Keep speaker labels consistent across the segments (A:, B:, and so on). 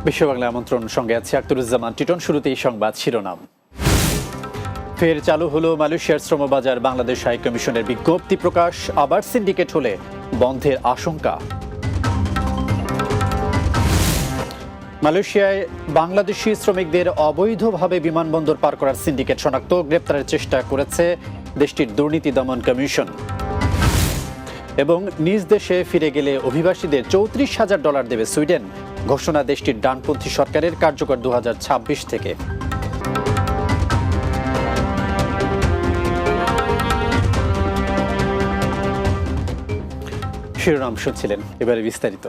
A: বিশ্ব বাংলা আমন্ত্রণ সঙ্গে আছে আখতারুজ্জামান টিটন। শুরুতেই সংবাদ শিরোনাম। ফের চালু হলো মালয়েশিয়ার শ্রমবাজার। বাংলাদেশ হাই কমিশনের বিজ্ঞপ্তি প্রকাশ। আবার সিন্ডিকেট হলে বন্ধের আশঙ্কা। মালয়েশিয়ায় বাংলাদেশি শ্রমিকদের অবৈধভাবে বিমানবন্দর পার করার সিন্ডিকেট শনাক্ত। গ্রেপ্তারের চেষ্টা করেছে দেশটির দুর্নীতি দমন কমিশন। এবং নিজ দেশে ফিরে গেলে অভিবাসীদের $34,000 দেবে সুইডেন। ঘোষণা দেশটির ডানপন্থী সরকারের, কার্যকর 2026 থেকে। শিরোনাম শুনছিলেন, এবারে বিস্তারিত।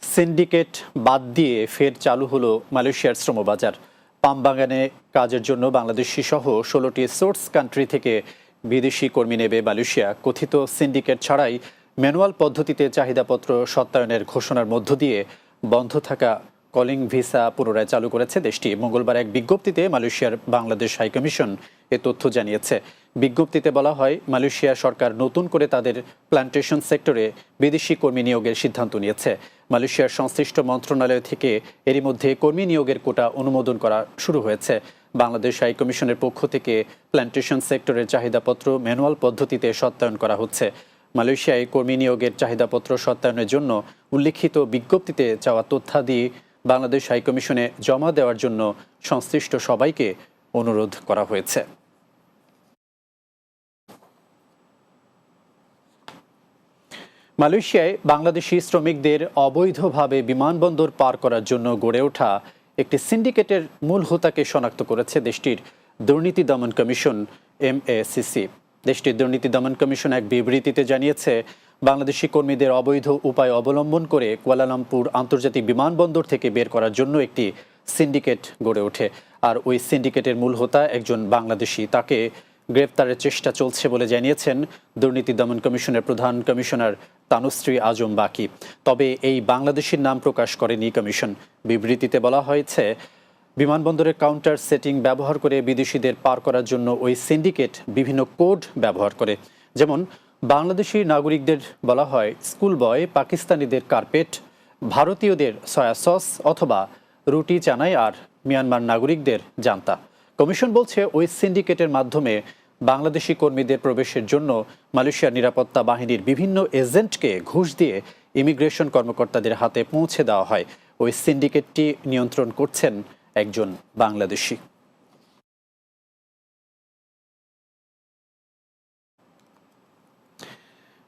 A: সিন্ডিকেট বাদ দিয়ে ফের চালু হলো মালয়েশিয়ার শ্রমবাজার। পাম বাগানে কাজের জন্য বাংলাদেশি সহ 16টি সোর্স কান্ট্রি থেকে বিদেশি কর্মী নেবে মালয়েশিয়া। কথিত সিন্ডিকেট ছাড়াই ম্যানুয়াল পদ্ধতিতে চাহিদাপত্র সত্যায়নের ঘোষণার মধ্য দিয়ে বন্ধ থাকা কলিং ভিসা পুনরায় চালু করেছে দেশটি। মঙ্গলবার এক বিজ্ঞপ্তিতে মালয়েশিয়ার বাংলাদেশ হাইকমিশন এ তথ্য জানিয়েছে। বিজ্ঞপ্তিতে বলা হয়, মালয়েশিয়া সরকার নতুন করে তাদের প্ল্যান্টেশন সেক্টরে বিদেশি কর্মী নিয়োগের সিদ্ধান্ত নিয়েছে। মালয়েশিয়ার সংশ্লিষ্ট মন্ত্রণালয় থেকে এরই মধ্যে কর্মী নিয়োগের কোটা অনুমোদন করা শুরু হয়েছে। বাংলাদেশ হাইকমিশনের পক্ষ থেকে প্ল্যান্টেশন সেক্টরের চাহিদাপত্র ম্যানুয়াল পদ্ধতিতে সত্যায়ন করা হচ্ছে। মালয়েশিয়ায় কর্মী নিয়োগের চাহিদাপত্র সত্যায়নের জন্য উল্লিখিত বিজ্ঞপ্তিতে চাওয়া তথ্যাদি বাংলাদেশ হাইকমিশনে জমা দেওয়ার জন্য সংশ্লিষ্ট সবাইকে অনুরোধ করা হয়েছে। মালয়েশিয়ায় বাংলাদেশি শ্রমিকদের অবৈধভাবে বিমানবন্দর পার করার জন্য গড়ে ওঠা একটি সিন্ডিকেটের মূল হোতাকে শনাক্ত করেছে দেশটির দুর্নীতি দমন কমিশন MACC। দেশটির দুর্নীতি দমন কমিশন এক বিবৃতিতে জানিয়েছে, বাংলাদেশি কর্মীদের অবৈধ উপায় অবলম্বন করে কুয়ালালামপুর আন্তর্জাতিক বিমানবন্দর থেকে বের করার জন্য একটি সিন্ডিকেট গড়ে ওঠে। আর ওই সিন্ডিকেটের মূল হোতা একজন বাংলাদেশি। তাকে গ্রেপ্তারের চেষ্টা চলছে বলে জানিয়েছেন দুর্নীতি দমন কমিশনের প্রধান কমিশনার তানুশ্রী আজম বাকি। তবে এই বাংলাদেশির নাম প্রকাশ করেনি কমিশন। বিবৃতিতে বলা হয়েছে, বিমানবন্দরের কাউন্টার সেটিং ব্যবহার করে বিদেশিদের পার করার জন্য ওই সিন্ডিকেট বিভিন্ন কোড ব্যবহার করে। যেমন বাংলাদেশি নাগরিকদের বলা হয় স্কুল বয়, পাকিস্তানিদের কার্পেট, ভারতীয়দের সয়া সস অথবা রুটি চানাই, আর মিয়ানমার নাগরিকদের জান্তা। কমিশন বলছে, ওই সিন্ডিকেটের মাধ্যমে বাংলাদেশি কর্মীদের প্রবেশের জন্য মালয়েশিয়ার নিরাপত্তা বাহিনীর বিভিন্ন এজেন্টকে ঘুষ দিয়ে ইমিগ্রেশন কর্মকর্তাদের হাতে পৌঁছে দেওয়া হয়। ওই সিন্ডিকেটটি নিয়ন্ত্রণ করছেন একজন বাংলাদেশি।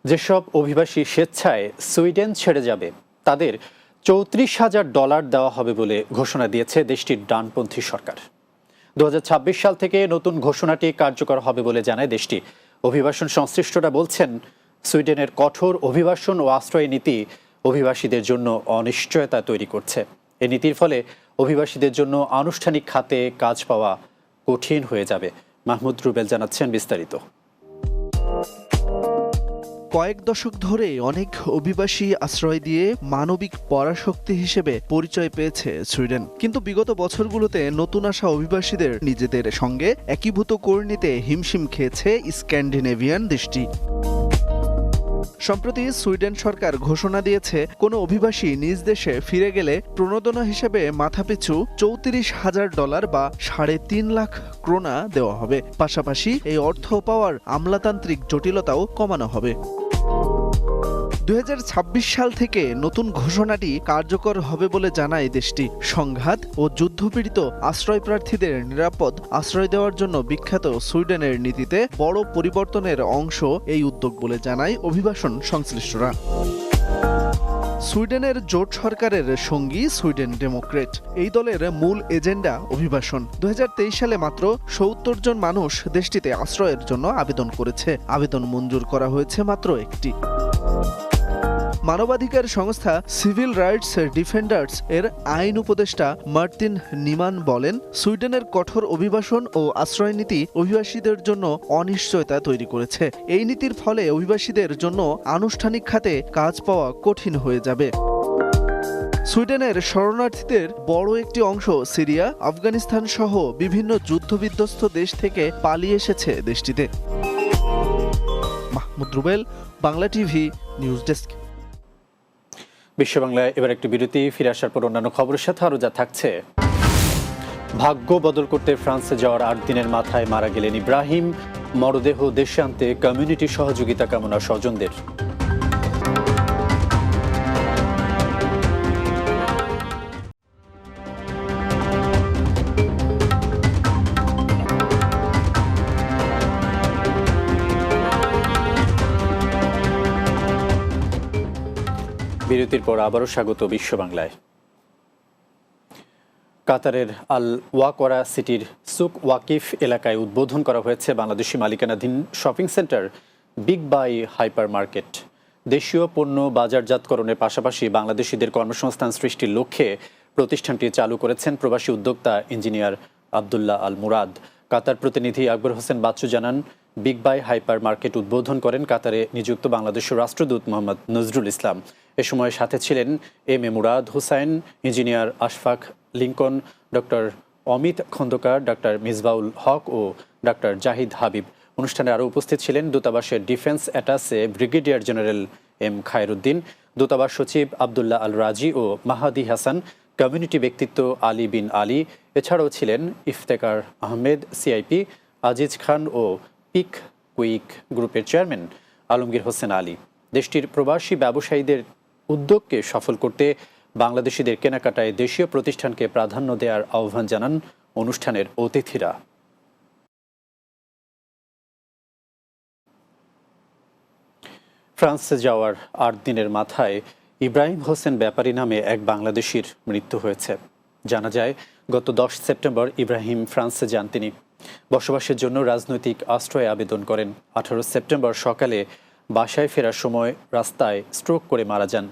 A: যেসব অভিবাসী স্বেচ্ছায় সুইডেন ছেড়ে যাবে তাদের $34,000 দেওয়া হবে বলে ঘোষণা দিয়েছে দেশটির ডানপন্থী সরকার। 2026 সাল থেকে নতুন ঘোষণাটি কার্যকর হবে বলে জানায় দেশটি। অভিবাসন সংশ্লিষ্টরা বলছেন, সুইডেনের কঠোর অভিবাসন ও আশ্রয় নীতি অভিবাসীদের জন্য অনিশ্চয়তা তৈরি করছে। এই নীতির ফলে অভিবাসীদের জন্য আনুষ্ঠানিক খাতে কাজ পাওয়া কঠিন হয়ে যাবে। মাহমুদ রুবেল জানাচ্ছেন বিস্তারিত।
B: কয়েক দশক ধরে অনেক অভিবাসী আশ্রয় দিয়ে মানবিক পরাশক্তি হিসেবে পরিচয় পেয়েছে সুইডেন। কিন্তু বিগত বছরগুলোতে নতুন আসা অভিবাসীদের নিজেদের সঙ্গে একীভূত করে নিতে হিমশিম খেয়েছে স্ক্যান্ডিনেভিয়ান দেশটি। সম্প্রতি সুইডেন সরকার ঘোষণা দিয়েছে, কোনো অভিবাসী নিজ দেশে ফিরে গেলে প্রণোদনা হিসেবে মাথাপিছু $34,000 বা 3.5 লাখ ক্রোনা দেওয়া হবে। পাশাপাশি এই অর্থ পাওয়ার আমলাতান্ত্রিক জটিলতাও কমানো হবে। 2026 সাল থেকে নতুন ঘোষণাটি কার্যকর হবে বলে জানায় দেশটি। সংঘাত ও যুদ্ধপীড়িত আশ্রয় প্রার্থীদের নিরাপদ আশ্রয় দেওয়ার জন্য বিখ্যাত সুইডেনের নীতিতে বড় পরিবর্তনের অংশ এই উদ্যোগ বলে জানায় অভিবাসন সংশ্লিষ্টরা। সুইডেনের জোট সরকারের সঙ্গী সুইডেন ডেমোক্রেট, এই দলের মূল এজেন্ডা অভিবাসন। 2023 সালে মাত্র 70 জন মানুষ দেশটিতে আশ্রয়ের জন্য আবেদন করেছে। আবেদন মঞ্জুর করা হয়েছে মাত্র একটি। মানবাধিকার সংস্থা সিভিল রাইটস ডিফেন্ডার্স এর আইন উপদেষ্টা মার্তিন নিমান বলেন, সুইডেনের কঠোর অভিবাসন ও আশ্রয় নীতি অভিবাসীদের জন্য অনিশ্চয়তা তৈরি করেছে। এই নীতির ফলে অভিবাসীদের জন্য আনুষ্ঠানিক খাতে কাজ পাওয়া কঠিন হয়ে যাবে। সুইডেনের শরণার্থীদের বড় একটি অংশ সিরিয়া, আফগানিস্তান সহ বিভিন্ন যুদ্ধবিধ্বস্ত দেশ থেকে পালিয়ে এসেছে দেশটিতে। Mahmud Rubel, Bangla TV, news desk.
A: বিশ্ব বাংলায় এবার একটি বিরতি, ফিরে আসার পর অন্যান্য খবরের সাথে আরও যা থাকছে। ভাগ্য বদল করতে ফ্রান্সে যাওয়ার 8 দিনের মাথায় মারা গেলেন ইব্রাহিম। মরদেহ দেশে আনতে কমিউনিটি সহযোগিতা কামনা স্বজনদের। বিরতির পর আবারও স্বাগত বিশ্ব বাংলায়। কাতারের আল ওয়াকরা সিটির সুক ওয়াকিফ এলাকায় উদ্বোধন করা হয়েছে বাংলাদেশি মালিকানাধীন shopping centre big buy hypermarket. দেশীয় পণ্য বাজারজাতকরণের পাশাপাশি বাংলাদেশিদের কর্মসংস্থান সৃষ্টির লক্ষ্যে প্রতিষ্ঠানটি চালু করেছেন প্রবাসী উদ্যোক্তা ইঞ্জিনিয়ার আবদুল্লাহ আল মুরাদ। কাতার প্রতিনিধি আকবর হোসেন বাচ্চু জানান, বিগ বাই হাইপার মার্কেট উদ্বোধন করেন কাতারে নিযুক্ত বাংলাদেশের রাষ্ট্রদূত মোহাম্মদ নজরুল ইসলাম। এ সময় সাথে ছিলেন M A Murad Hossain, engineer Ashfaq Lincoln, doctor Amit Khandakar, doctor Misbaul Haque ও ডক্টর জাহিদ হাবিব। অনুষ্ঠানে আরও উপস্থিত ছিলেন দূতাবাসের defence attache brigadier general M Khairuddin, দূতাবাস সচিব আবদুল্লাহ আল রাজি ও মাহাদি হাসান, কমিউনিটি ব্যক্তিত্ব আলী বিন আলী। এছাড়াও ছিলেন ইফতেকার আহমেদ, সিআইপি আজিজ খান ও পিক কুইক গ্রুপের চেয়ারম্যান আলমগীর হোসেন আলী। দেশটির প্রবাসী ব্যবসায়ীদের উদ্যোগকে সফল করতে বাংলাদেশিদের কেনাকাটায় দেশীয় প্রতিষ্ঠানকে প্রাধান্য দেওয়ার আহ্বান জানান অনুষ্ঠানের অতিথিরা। ফ্রান্সে যাওয়ার 8 দিনের মাথায় ইব্রাহিম হোসেন ব্যাপারী নামে এক বাংলাদেশির মৃত্যু হয়েছে। জানা যায়, গত 10 সেপ্টেম্বর ইব্রাহিম ফ্রান্সে যান। তিনি বসবাসের জন্য রাজনৈতিক আশ্রয়ে আবেদন করেন। 18 সেপ্টেম্বর সকালে বাসায় ফেরার সময় রাস্তায় স্ট্রোক করে মারা যান।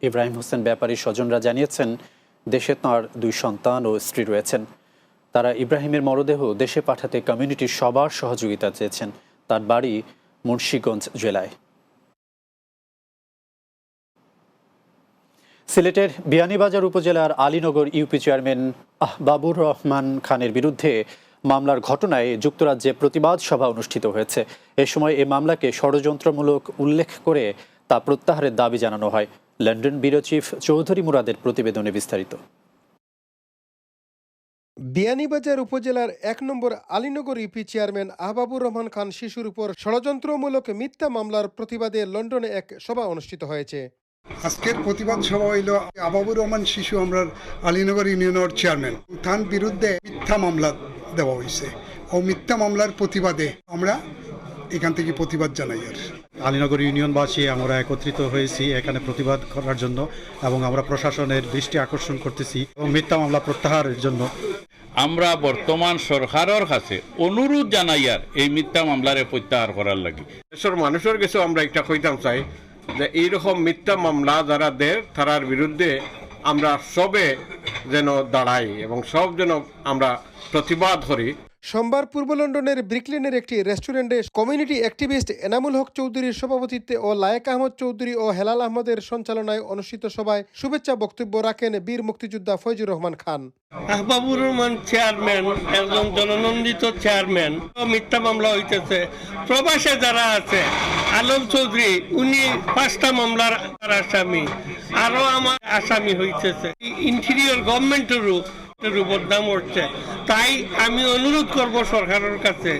A: ইব্রাহিম হোসেন ব্যাপারীর স্বজনরা জানিয়েছেন, দেশে তাঁর 2 সন্তান ও স্ত্রী রয়েছেন। তারা ইব্রাহিমের মরদেহ দেশে পাঠাতে কমিউনিটির সবার সহযোগিতা চেয়েছেন। তার বাড়ি মুন্সিগঞ্জ জেলায়। সিলেটের বিয়ানীবাজার উপজেলার আলীনগর ইউপি চেয়ারম্যান আহবাবুর রহমান খানের বিরুদ্ধে মামলার ঘটনায় যুক্তরাজ্যে প্রতিবাদ সভা অনুষ্ঠিত হয়েছে। এ সময় এই মামলাকে ষড়যন্ত্রমূলক উল্লেখ করে তা প্রত্যাহারের দাবি জানানো হয়। লন্ডন ব্যুরো চিফ চৌধুরী মুরাদের প্রতিবেদনে বিস্তারিত।
C: বিয়ানীবাজার উপজেলার 1 নম্বর আলীনগর ইউপি চেয়ারম্যান আহবাবুর রহমান খান শিশুর উপর ষড়যন্ত্রমূলক মিথ্যা মামলার প্রতিবাদে লন্ডনে এক সভা অনুষ্ঠিত হয়েছে।
D: আজকের প্রতিবাদ সভা হইল আহবাবুর রহমান শিশু আমরা আলীনগর ইউনিয়নের চেয়ারম্যান, তার বিরুদ্ধে মিথ্যা মামলা দেওয়া হয়েছে ও মিথ্যা মামলার প্রতিবাদে আমরা এখান থেকে প্রতিবাদ জানাই। আর
E: আলীনগর ইউনিয়নবাসী আমরা একত্রিত হয়েছি এখানে প্রতিবাদ করার জন্য এবং আমরা প্রশাসনের দৃষ্টি আকর্ষণ করতেছি এবং মিথ্যা মামলা প্রত্যাহারের জন্য
F: আমরা বর্তমান সরকারের কাছে অনুরোধ জানাই আর এই মিথ্যা মামলারে প্রত্যাহার করার লাগি।
G: দেশের মানুষের কাছে আমরা একটা কইতাম চাই যে এইরকম মিথ্যা মামলা যারা দেয় তারার বিরুদ্ধে আমরা সবে যেন দাঁড়াই এবং সব যেন আমরা প্রতিবাদ করি।
C: সোমবার পূর্ব লন্ডনের ব্রিকলেনের একটি রেস্টুরেন্টে কমিউনিটি অ্যাক্টিভিস্ট এনামুল হক চৌধুরীর সভাপতিত্বে ও লায়েক আহমদ চৌধুরী ও হেলাল আহমদের সঞ্চালনায় অনুষ্ঠিত সভায় শুভেচ্ছা বক্তব্য রাখেন বীর মুক্তিযোদ্ধা ফয়জুর রহমান খান।
H: আহবাবুর রহমান চেয়ারম্যান একজন জননন্দিত চেয়ারম্যান। মিথ্যা মামলা হইতেছে প্রবাসে যারা আছে, আলম চৌধুরী উনি 5টা মামলার আসামি, আরো আমার আসামি হইতেছে। ইন্টেরিয়র গভর্নমেন্টেরও বদনাম হচ্ছে। তাই আমি অনুরোধ করব সরকারের কাছে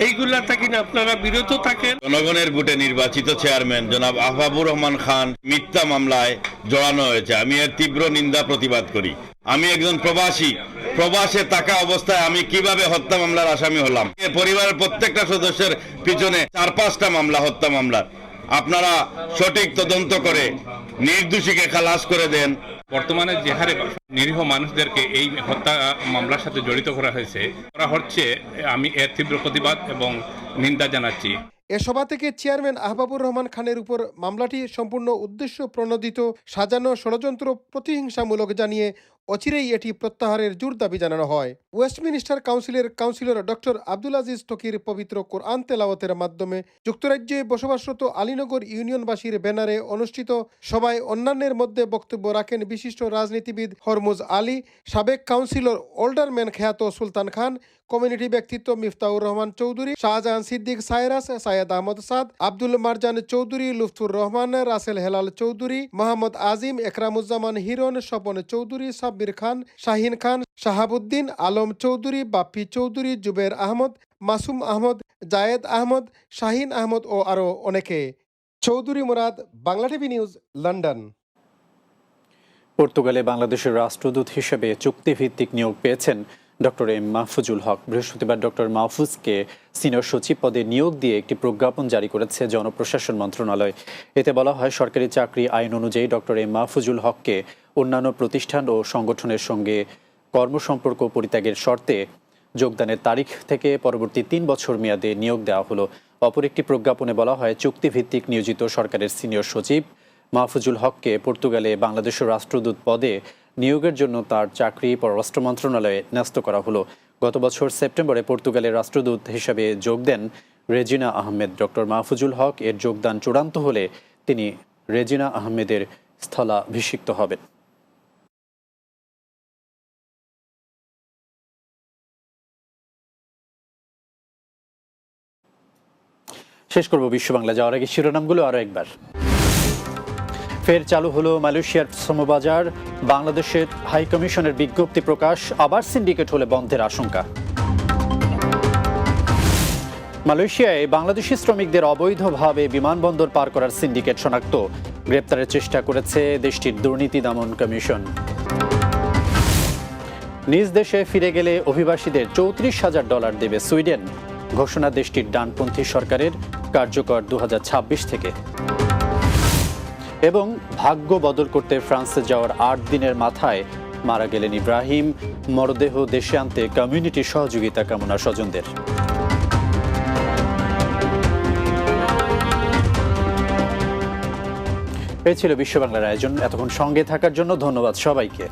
H: এইগুলা থেকে আপনারা বিরত থাকেন।
F: জনগণের ভোটে নির্বাচিত চেয়ারম্যান জনাব আহবাবুর রহমান খান মিথ্যা মামলায় জড়ানো হয়েছে। আমি এর তীব্র নিন্দা প্রতিবাদ করি। আমি একজন প্রবাসে থাকা অবস্থায় আমি কিভাবে হত্যা মামলার আসামি হলাম? পরিবারের প্রত্যেকটা সদস্যের পিছনে 4-5টা মামলা, হত্যা মামলার। আপনারা সঠিক তদন্ত করে নির্দোষীকে খালাস করে দেন।
I: বর্তমানে যে হারে নিরীহ মানুষদেরকে এই হত্যা মামলার সাথে জড়িত করা হচ্ছে, আমি এর তীব্র প্রতিবাদ এবং নিন্দা জানাচ্ছি।
C: এ সভা থেকে চেয়ারম্যান আহবাবুর রহমান খানের উপর মামলাটি সম্পূর্ণ উদ্দেশ্য প্রণোদিত, সাজানো, ষড়যন্ত্র, প্রতিহিংসামূলক জানিয়ে অচিরেই এটি প্রত্যাহারের জোর দাবি জানানো হয়। ওয়েস্টমিনিস্টার কাউন্সিলের কাউন্সিলর ডক্টর আব্দুল আজিজ টকির পবিত্র কোরআন তেলাওয়াতের মাধ্যমে যুক্তরাজ্যে বসবাসরত আলীনগর ইউনিয়নবাসীর ব্যানারে অনুষ্ঠিত সভায় অন্যান্যের মধ্যে বক্তব্য রাখেন বিশিষ্ট রাজনীতিবিদ হরমুজ আলী, সাবেক কাউন্সিলর ওল্ডারম্যান খ্যাত সুলতান খান, কমিউনিটি ব্যক্তিত্ব মিফতাউর রহমান চৌধুরী, শাহজাহান সিদ্দিক সায়রাস, সাইয়েদ আহমদ সাদ, আব্দুল মারজান চৌধুরী, লুৎফুর রহমান, রাসেল হেলাল চৌধুরী, মোহাম্মদ আজিম, একরামুজ্জামান হিরণ, স্বপন চৌধুরী, সাব্বির খান, শাহিন খান, শাহাবুদ্দিন, আলম চৌধুরী, বাপ্পি চৌধুরী, জুবের আহমদ, মাসুম আহমদ, জায়েদ আহমদ, শাহিন আহমদ ও আরও অনেকে। Chowdhury Murad, Bangla TV news, London.
A: পর্তুগালে বাংলাদেশের রাষ্ট্রদূত হিসেবে চুক্তিভিত্তিক নিয়োগ পেয়েছেন ডক্টর এম মাহফুজুল হক। বৃহস্পতিবার ডক্টর মাহফুজকে সিনিয়র সচিব পদে নিয়োগ দিয়ে একটি প্রজ্ঞাপন জারি করেছে জনপ্রশাসন মন্ত্রণালয়। এতে বলা হয়, সরকারি চাকরি আইন অনুযায়ী ডক্টর এম মাহফুজুল হককে অন্যান্য প্রতিষ্ঠান ও সংগঠনের সঙ্গে কর্মসম্পর্ক পরিত্যাগের শর্তে যোগদানের তারিখ থেকে পরবর্তী 3 বছর মেয়াদে নিয়োগ দেওয়া হলো। অপর একটি প্রজ্ঞাপনে বলা হয়, চুক্তিভিত্তিক নিয়োজিত সরকারের সিনিয়র সচিব মাহফুজুল হককে পর্তুগালে বাংলাদেশের রাষ্ট্রদূত পদে নিয়োগের জন্য তার চাকরি পররাষ্ট্র মন্ত্রণালয়ে ন্যস্ত করা হলো। গত বছর সেপ্টেম্বরে পর্তুগালের রাষ্ট্রদূত হিসেবে যোগ দেন রেজিনা আহমেদ। ডক্টর মাহফুজুল হক এর যোগদান চূড়ান্ত হলে তিনি রেজিনা আহমেদের স্থলাভিষিক্ত হবেন। শেষ করব বিশ্ব বাংলা যাওয়ার আগে শিরোনামগুলো আরও একবার। ফের চালু হলো মালয়েশিয়ার শ্রমবাজার, বাংলাদেশের হাই কমিশনের বিজ্ঞপ্তি প্রকাশ, আবার সিন্ডিকেট হলে বন্ধের আশঙ্কা। মালয়েশিয়ায় বাংলাদেশি শ্রমিকদের অবৈধভাবে বিমানবন্দর পার করার সিন্ডিকেট শনাক্ত, গ্রেপ্তারের চেষ্টা করেছে দেশটির দুর্নীতি দমন কমিশন। নিজ দেশে ফিরে গেলে অভিবাসীদের $34,000 দেবে সুইডেন, ঘোষণা দেশটির ডানপন্থী সরকারের, কার্যকর 2026 থেকে। এবং ভাগ্য বদল করতে ফ্রান্সে যাওয়ার 8 দিনের মাথায় মারা গেলেন ইব্রাহিম, মরদেহ দেশে আনতে কমিউনিটির সহযোগিতা কামনা স্বজনদের। এই ছিল বিশ্ব বাংলার আয়োজন। এতক্ষণ সঙ্গে থাকার জন্য ধন্যবাদ সবাইকে।